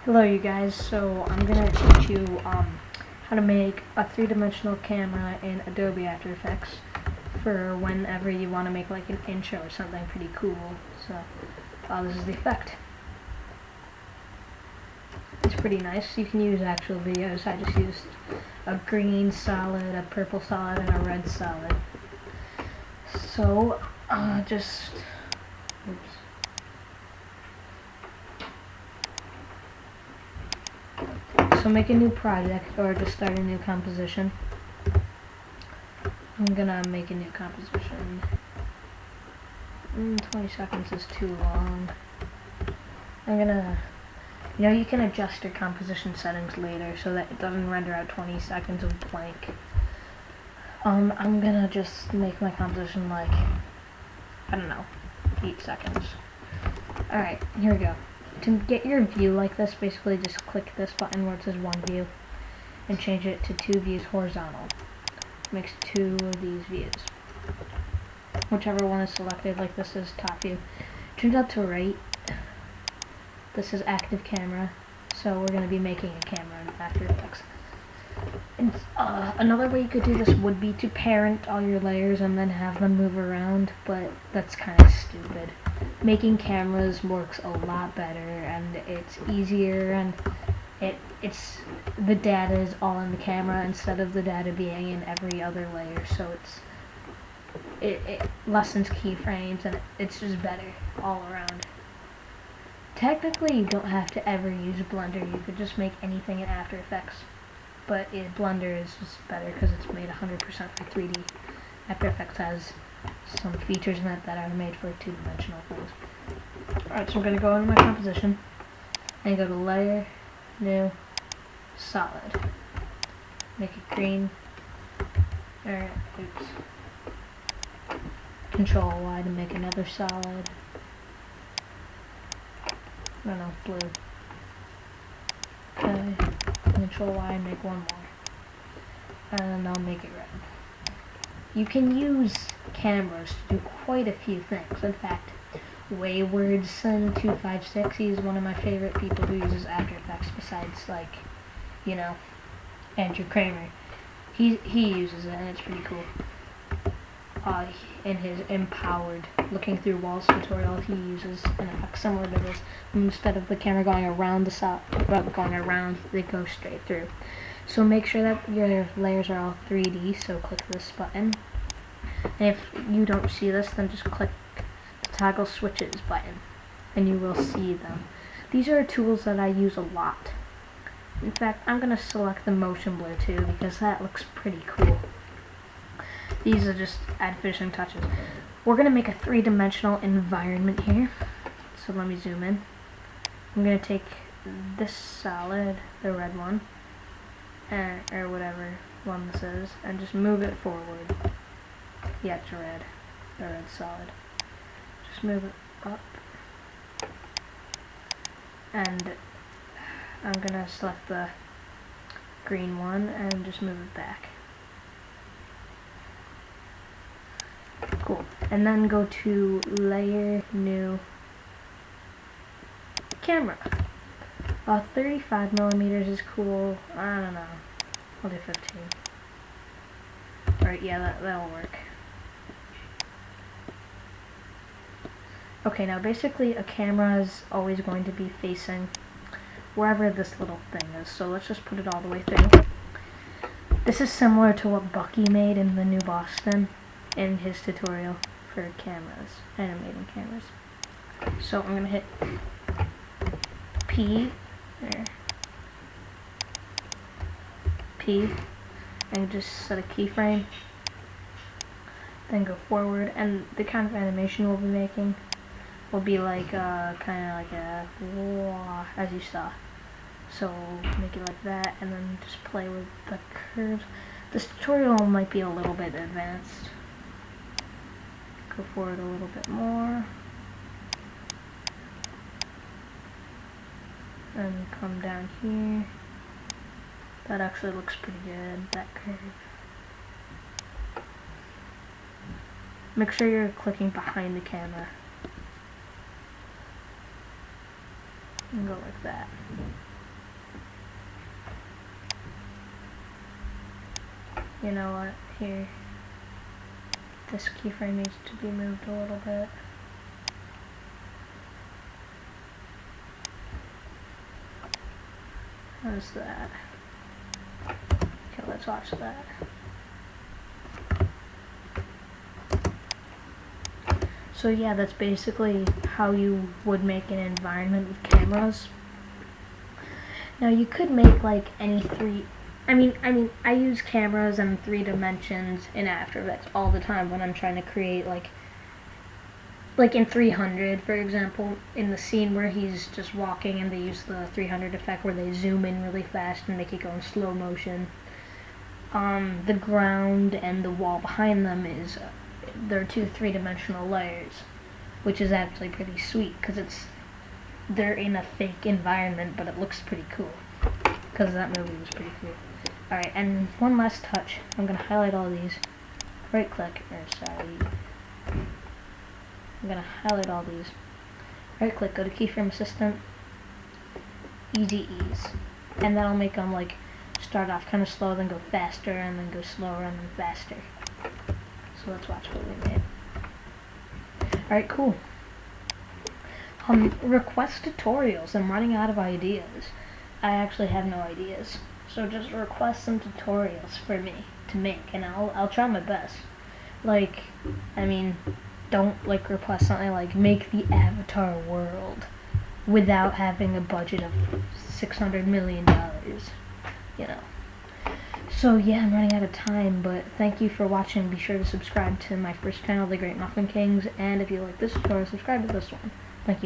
Hello you guys, so I'm going to teach you how to make a three-dimensional camera in Adobe After Effects for whenever you want to make like an intro or something pretty cool. So this is the effect. It's pretty nice. You can use actual videos. I just used a green solid, a purple solid, and a red solid. So oops. So make a new project or just start a new composition. I'm gonna make a new composition. 20 seconds is too long. You can adjust your composition settings later so that it doesn't render out 20 seconds of blank. I'm gonna just make my composition like, I don't know, 8 seconds. Alright, here we go. To get your view like this, basically just click this button where it says one view and change it to 2 views horizontal. Makes 2 of these views. Whichever one is selected, like this is top view. Turns out to right, this is active camera, so we're going to be making a camera in After Effects. And another way you could do this would be to parent all your layers and then have them move around, but that's kind of stupid. Making cameras works a lot better and it's easier, and it's the data is all in the camera instead of the data being in every other layer, so it lessens keyframes and it's just better all around. Technically you don't have to ever use Blender, you could just make anything in After Effects, but Blender is just better because it's made 100% for 3D. After Effects has some features in it that are made for two-dimensional things. Alright, so I'm going to go into my composition and go to Layer, New, Solid. Make it green. Alright, oops. Control Y to make another solid. I don't know, blue. Okay. Control Y and make one more. And I'll make it red. You can use cameras to do quite a few things. In fact, Waywardson256, he's one of my favorite people who uses After Effects besides, like, you know, Andrew Kramer. He uses it and it's pretty cool. In his Empowered Looking Through Walls tutorial, he uses an effect similar to this. Instead of the camera going around they go straight through. So make sure that your layers are all 3D, so click this button. And if you don't see this, then just click the toggle switches button and you will see them. These are tools that I use a lot. In fact, I'm going to select the motion blur too because that looks pretty cool. These are just add finishing touches. We're going to make a three-dimensional environment here. So let me zoom in. I'm going to take this solid, the red one, or whatever one this is, and just move it forward. Yeah, it's red. The red solid. Just move it up. And I'm going to select the green one and just move it back. Cool. And then go to Layer, New, Camera. 35 millimeters is cool. I don't know. I'll do 15. Alright, yeah, that'll work. Okay, now basically a camera is always going to be facing wherever this little thing is. So let's just put it all the way through. This is similar to what Bucky made in the New Boston in his tutorial for cameras, animating cameras. So I'm going to hit P, and just set a keyframe, then go forward, and the kind of animation we'll be making will be like kind of like a as you saw. So make it like that, and then just play with the curves. This tutorial might be a little bit advanced. Go forward a little bit more, and come down here. That actually looks pretty good, that curve. Make sure you're clicking behind the camera. And go like that. You know what? Here. This keyframe needs to be moved a little bit. How's that? Okay, let's watch that. So yeah, that's basically how you would make an environment with cameras. Now you could make like any three. I use cameras and 3 dimensions in After Effects all the time when I'm trying to create like in 300, for example, in the scene where he's just walking and they use the 300 effect where they zoom in really fast and make it go in slow motion. The ground and the wall behind them they're 2 3-dimensional layers, which is actually pretty sweet because they're in a fake environment, but it looks pretty cool because that movie was pretty cool. Alright, and one last touch. I'm gonna highlight all these. Right click, I'm gonna highlight all these. Right click, go to keyframe assistant, easy ease, and that'll make them like start off kind of slow, then go faster, and then go slower, and then faster. So let's watch what we made. Alright, cool. Request tutorials. I'm running out of ideas. I actually have no ideas. So just request some tutorials for me to make, and I'll try my best. Like, don't like request something like make the Avatar world without having a budget of $600 million, you know. So yeah, I'm running out of time, but thank you for watching. Be sure to subscribe to my first channel, The Great Muffin Kings, and if you like this tutorial, subscribe to this one.